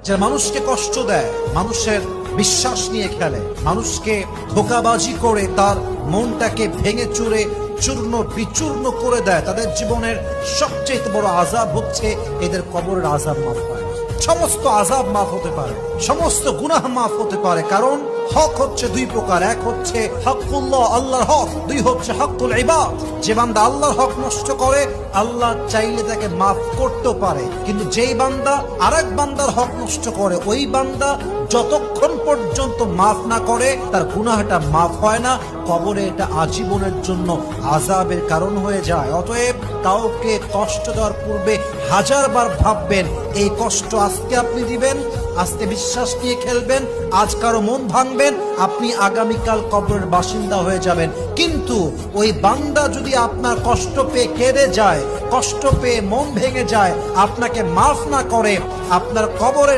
যে মানুষকে কষ্ট দেয়, মানুষের বিশ্বাস নিয়ে খেলে, মানুষকে ধোঁকাবাজি করে তার মনটাকে ভেঙে চুরে চূর্ণ বিচূর্ণ করে দেয়, তাদের জীবনের সবচেয়ে বড় আযাব হচ্ছে এদের কবরের আযাব মাফ হয় না। সমস্ত আযাব মাফ হতে পারে, সমস্ত গুনাহ মাফ হতে পারে, কারণ হক হচ্ছে দুই প্রকার। এক হচ্ছে হকুল্লাহ, আল্লাহর হক। দুই হচ্ছে হকুল ইবাদ। যে বান্দা আল্লাহর হক নষ্ট করে, আল্লাহ চাইলে তাকে মাফ করতে পারে, কিন্তু যেই বান্দা আরেক বান্দার হক নষ্ট করে, ওই বান্দা যতক্ষণ পর্যন্ত মাফ না করে তার গুনাহটা মাফ হয় না। কবরে এটা আজীবনের জন্য আযাবের কারণ হয়ে যায়। অতএব কাউকে কষ্ট দেওয়ার পূর্বে হাজারবার ভাববেন, এই কষ্ট আজকে আপনি দিবেন, আজকে বিশ্বাস নিয়ে খেলবেন, আজ কারো মন ভাঙবেন, আপনি আগামীকাল কবরের বাসিন্দা হয়ে যাবেন। কিন্তু ওই বান্দা যদি আপনার কষ্ট পেয়ে কেঁদে যায়, কষ্ট পেয়ে মন ভেঙে যায়, আপনাকে মাফ না করে, আপনার কবরের